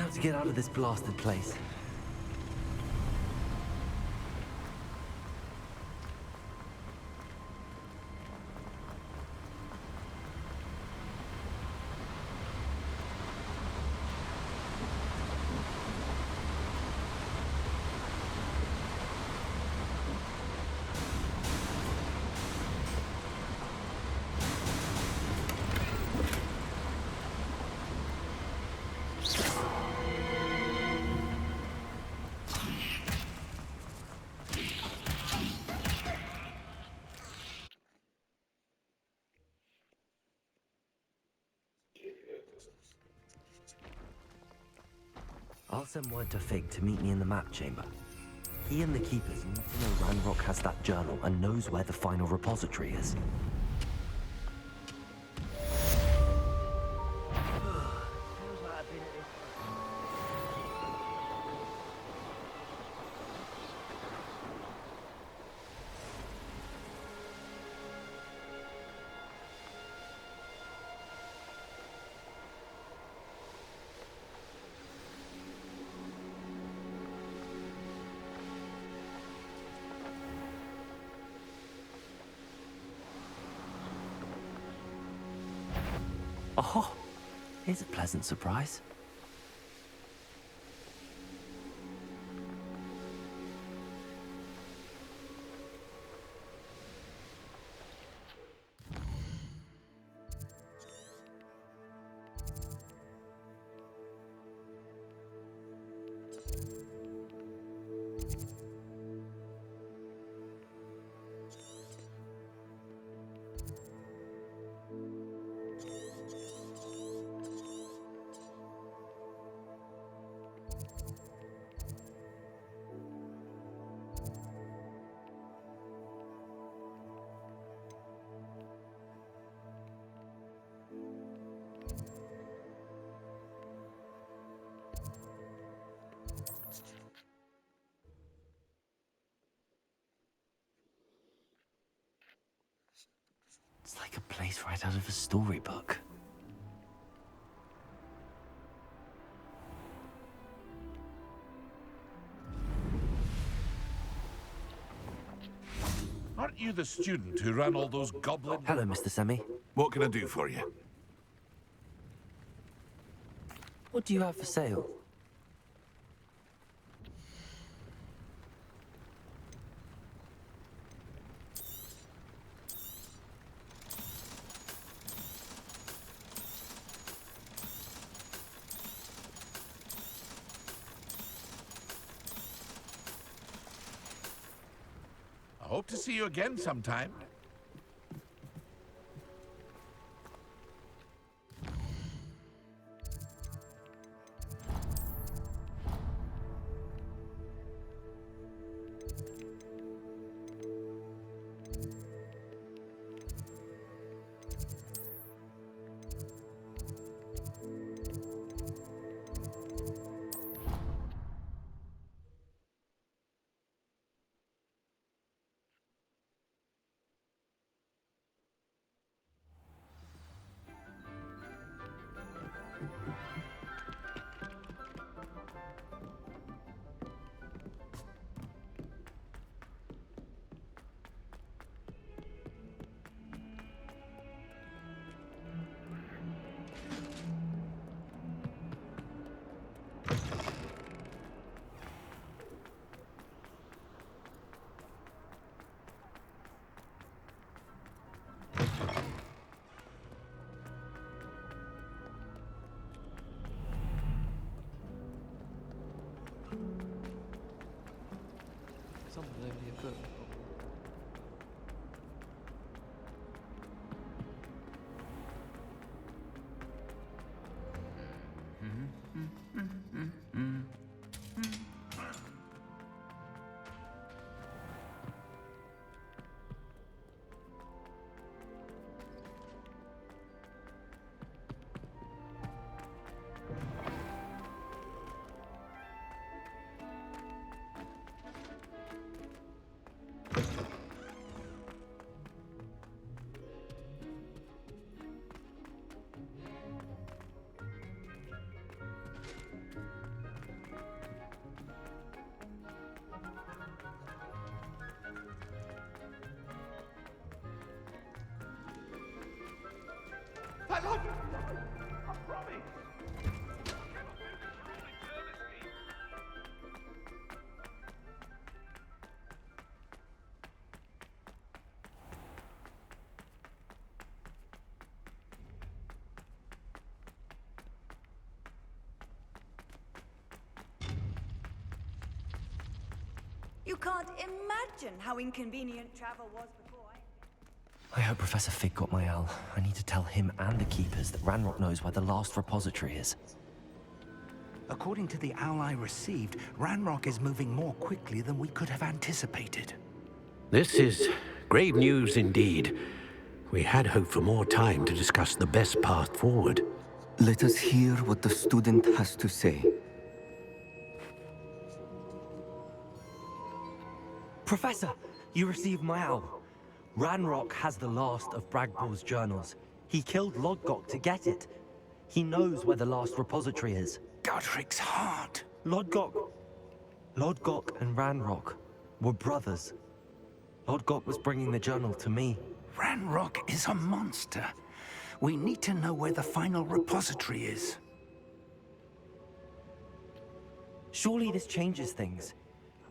have to get out of this blasted place. I'll send word to Fig to meet me in the map chamber. He and the Keepers need to know Ranrock has that journal and knows where the final repository is. Oh, here's a pleasant surprise. It's like a place right out of a storybook. Aren't you the student who ran all those goblin... Hello, Mr. Semi. What can I do for you? What do you have for sale? I hope to see you again sometime. You can't imagine how inconvenient travel was before I... I hope Professor Fig got my owl. I need to tell him and the Keepers that Ranrock knows where the last repository is. According to the owl I received, Ranrock is moving more quickly than we could have anticipated. This is grave news indeed. We had hoped for more time to discuss the best path forward. Let us hear what the student has to say. Professor, you received my owl. Ranrock has the last of Bragbor's journals. He killed Lodgok to get it. He knows where the last repository is. Godric's heart. Lodgok and Ranrock were brothers. Lodgok was bringing the journal to me. Ranrock is a monster. We need to know where the final repository is. Surely this changes things.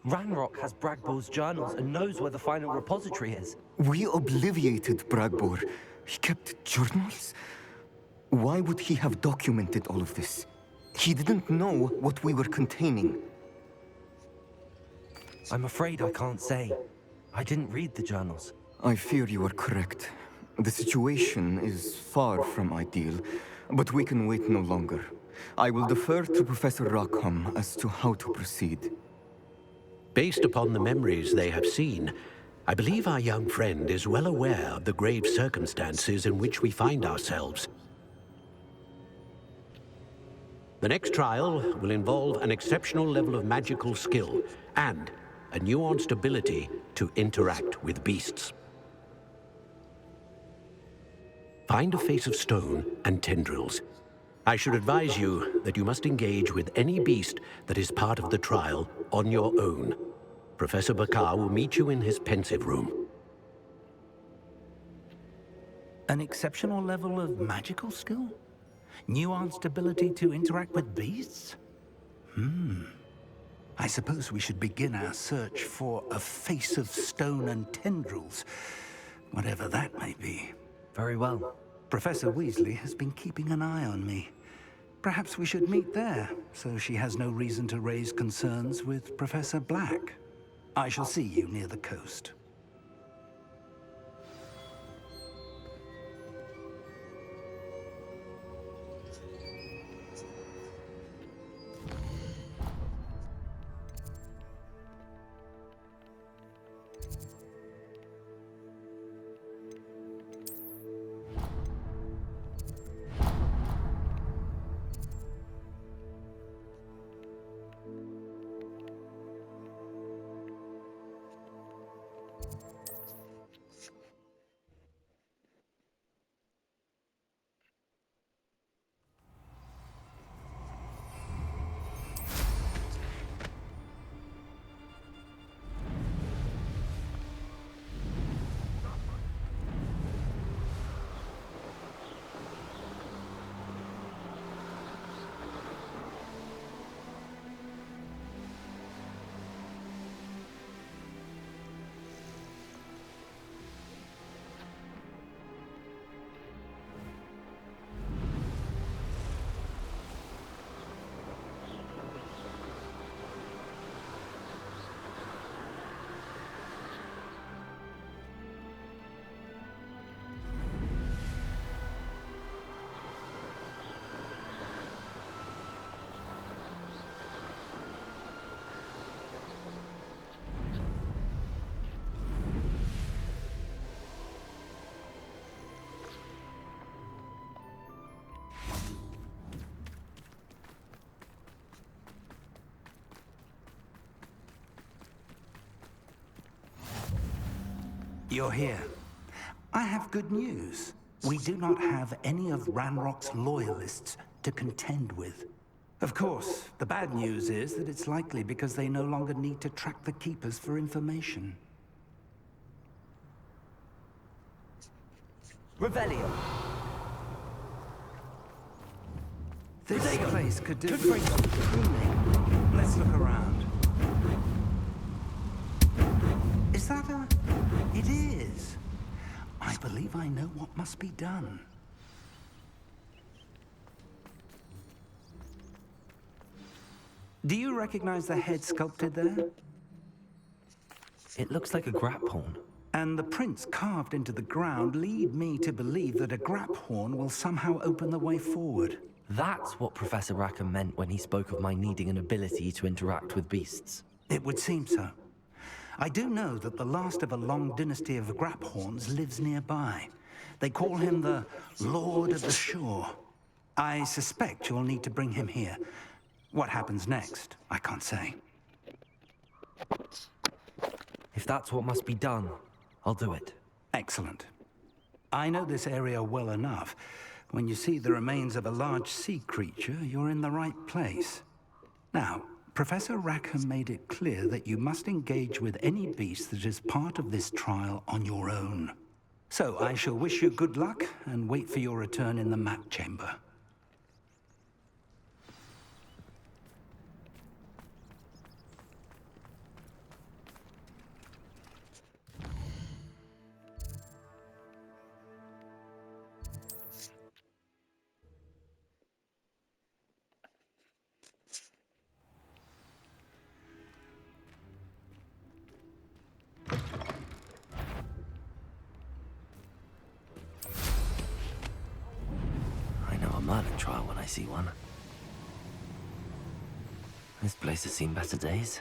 Ranrock has Bragbor's journals and knows where the final repository is. We obliviated Bragbor. He kept journals? Why would he have documented all of this? He didn't know what we were containing. I'm afraid I can't say. I didn't read the journals. I fear you are correct. The situation is far from ideal, but we can wait no longer. I will defer to Professor Rackham as to how to proceed. Based upon the memories they have seen, I believe our young friend is well aware of the grave circumstances in which we find ourselves. The next trial will involve an exceptional level of magical skill and a nuanced ability to interact with beasts. Find a face of stone and tendrils. I should advise you that you must engage with any beast that is part of the trial on your own. Professor Bakar will meet you in his pensive room. An exceptional level of magical skill? Nuanced ability to interact with beasts? I suppose we should begin our search for a face of stone and tendrils, whatever that may be. Very well. Professor Weasley has been keeping an eye on me. Perhaps we should meet there, so she has no reason to raise concerns with Professor Black. I shall see you near the coast. You're here. I have good news. We do not have any of Ranrock's loyalists to contend with. Of course, the bad news is that it's likely because they no longer need to track the Keepers for information. Revelio. This place could do with cleaning. Let's look around. Is that a... It is. I believe I know what must be done. Do you recognize the head sculpted there? It looks like a grap horn. And the prints carved into the ground lead me to believe that a grap horn will somehow open the way forward. That's what Professor Rackham meant when he spoke of my needing an ability to interact with beasts. It would seem so. I do know that the last of a long dynasty of grap horns lives nearby. They call him the Lord of the Shore. I suspect you'll need to bring him here. What happens next, I can't say. If that's what must be done, I'll do it. Excellent. I know this area well enough. When you see the remains of a large sea creature, you're in the right place. Now, Professor Rackham made it clear that you must engage with any beast that is part of this trial on your own. So I shall wish you good luck and wait for your return in the map chamber. Merlin trial when I see one. This place has seen better days.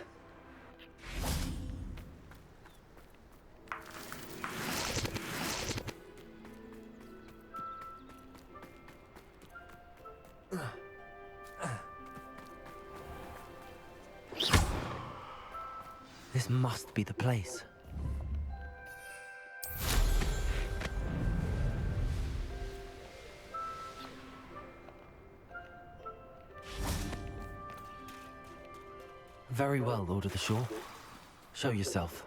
This must be the place. Very well, Lord of the Shore. Show yourself.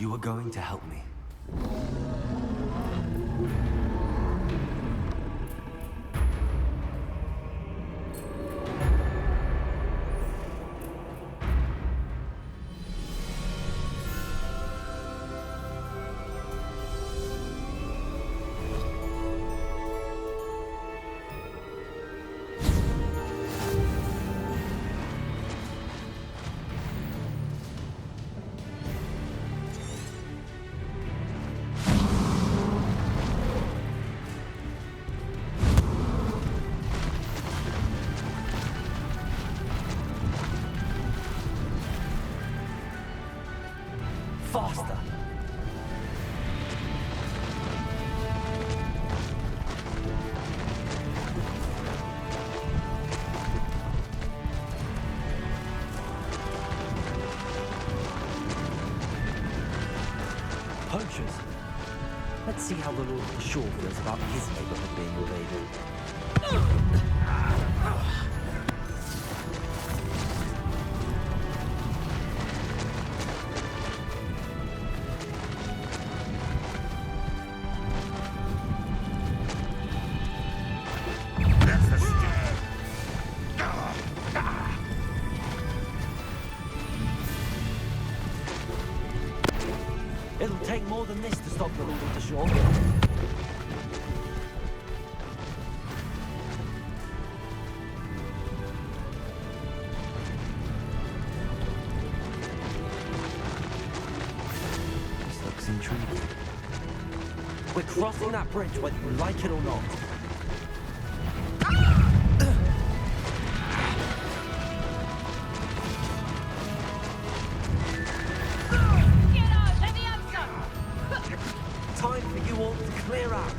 You are going to help me. Faster! Poachers. Let's see how the Lord of the Shore feels about his neighborhood being invaded. It'll take more than this to stop the Lord of the Shore. This looks intriguing. We're crossing that bridge whether you like it or not. Time for you all to clear out.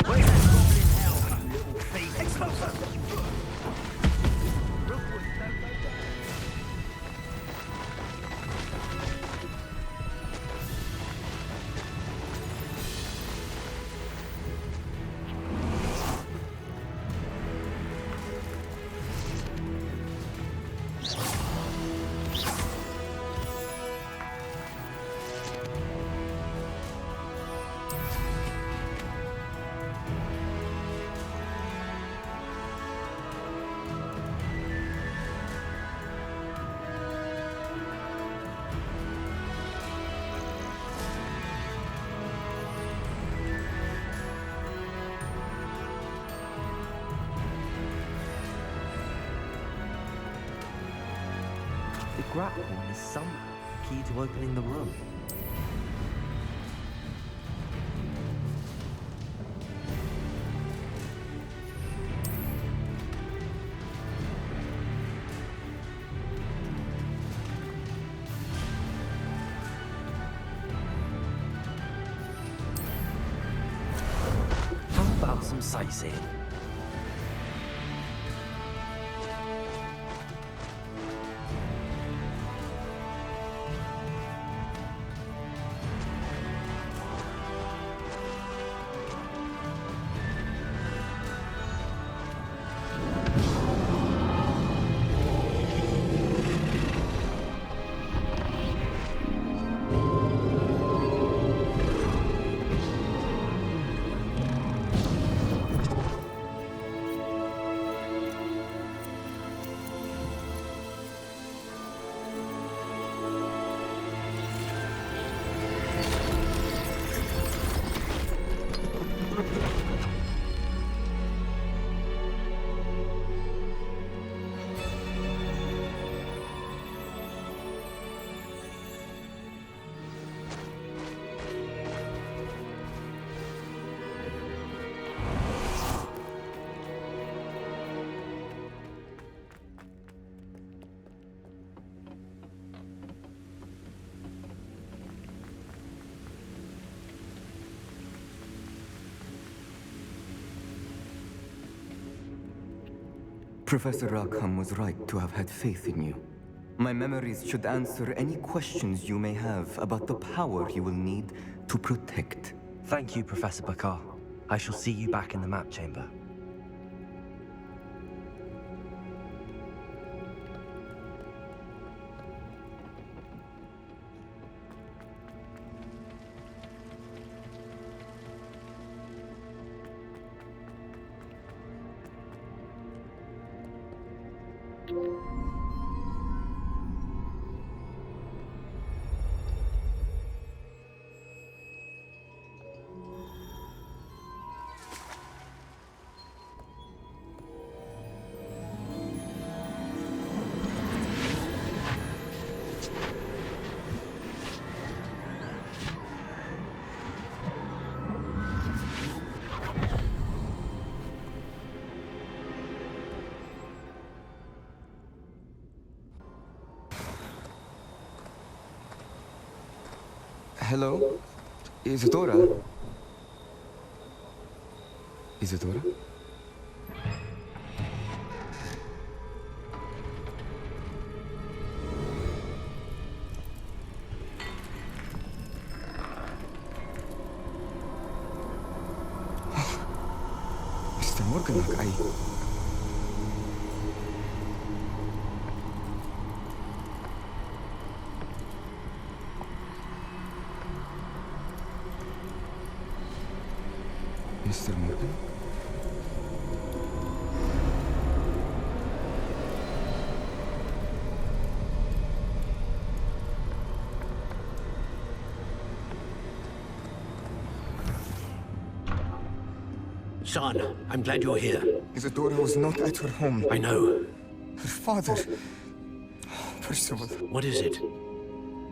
Where's that goblin in hell, you little thief? Explosive! The grapple is somehow key to opening the room. How about some sightseeing? Professor Rackham was right to have had faith in you. My memories should answer any questions you may have about the power you will need to protect. Thank you, Professor Bakar. I shall see you back in the map chamber. Hello? Isadora? Isadora? Mr. Morganach, Mr. Morgan? Son, I'm glad you're here. Isadora was not at her home. I know. Her father... Percival. What is it?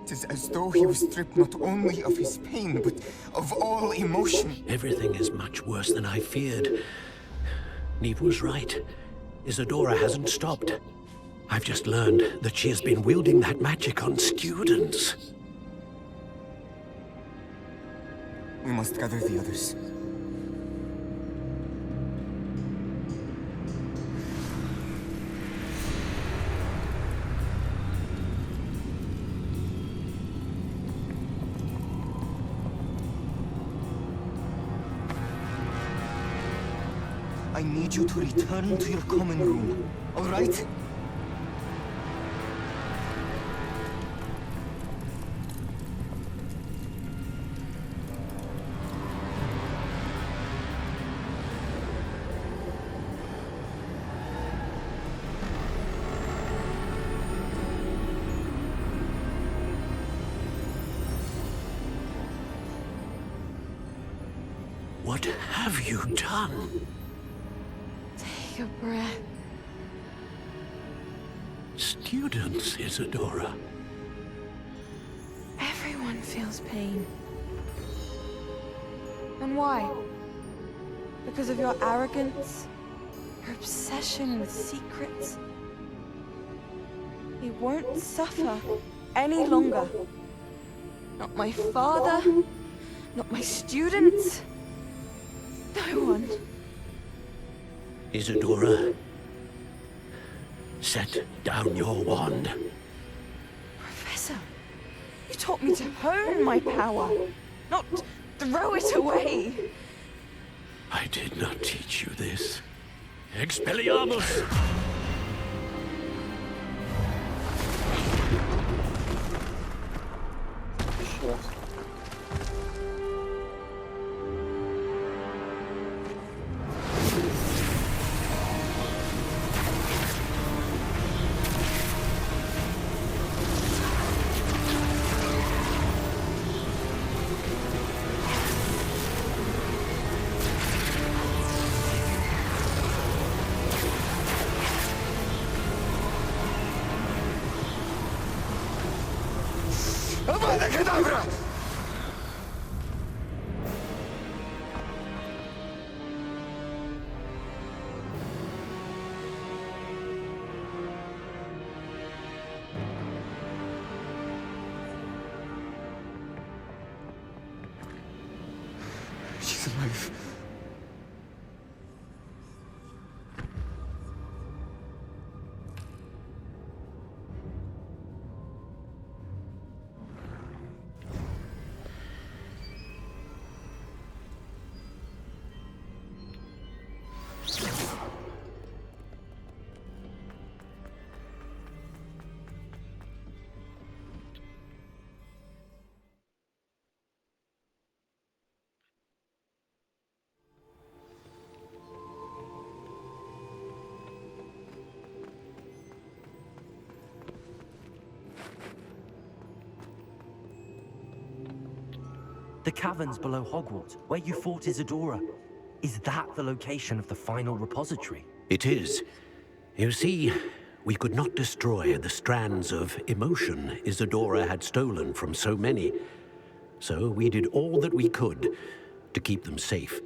It is as though he was stripped not only of his pain, but of all emotion. Everything is much worse than I feared. Neve was right. Isadora hasn't stopped. I've just learned that she has been wielding that magic on students. We must gather the others. I need you to return to your common room, all right? What have you done? Take a breath. Students, Isadora. Everyone feels pain. And why? Because of your arrogance? Your obsession with secrets? He won't suffer any longer. Not my father, not my students, no one. Isadora, set down your wand. Professor, you taught me to hone my power, not throw it away. I did not teach you this. Expelliarmus! Avada Kedavra! She's alive. The caverns below Hogwarts, where you fought Isadora. Is that the location of the final repository? It is. You see, we could not destroy the strands of emotion Isadora had stolen from so many. So we did all that we could to keep them safe.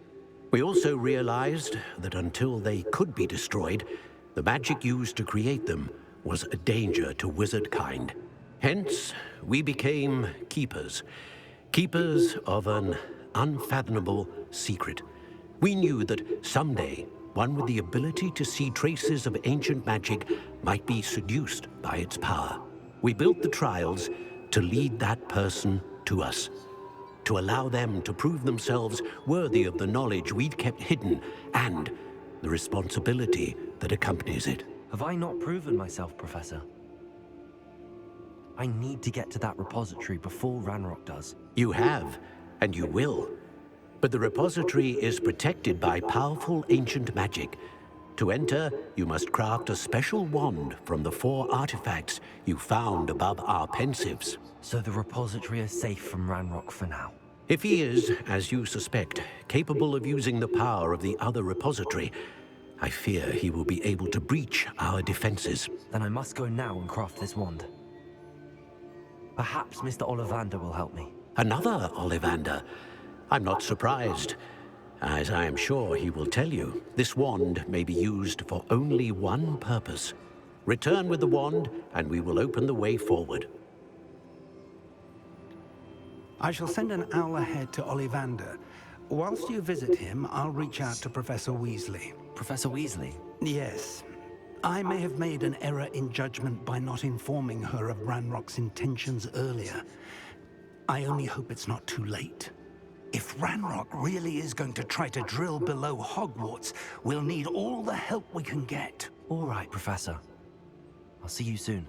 We also realized that until they could be destroyed, the magic used to create them was a danger to wizard kind. Hence, we became keepers, Keepers of an unfathomable secret. We knew that someday, one with the ability to see traces of ancient magic might be seduced by its power. We built the trials to lead that person to us, to allow them to prove themselves worthy of the knowledge we'd kept hidden and the responsibility that accompanies it. Have I not proven myself, Professor? I need to get to that repository before Ranrock does. You have, and you will. But the repository is protected by powerful ancient magic. To enter, you must craft a special wand from the 4 artifacts you found above our pensives. So the repository is safe from Ranrock for now. If he is, as you suspect, capable of using the power of the other repository, I fear he will be able to breach our defenses. Then I must go now and craft this wand. Perhaps Mr. Ollivander will help me. Another Ollivander? I'm not surprised. As I am sure he will tell you, this wand may be used for only one purpose. Return with the wand, and we will open the way forward. I shall send an owl ahead to Ollivander. Whilst you visit him, I'll reach out to Professor Weasley. Professor Weasley? Yes. I may have made an error in judgment by not informing her of Ranrock's intentions earlier. I only hope it's not too late. If Ranrock really is going to try to drill below Hogwarts, we'll need all the help we can get. All right, Professor. I'll see you soon.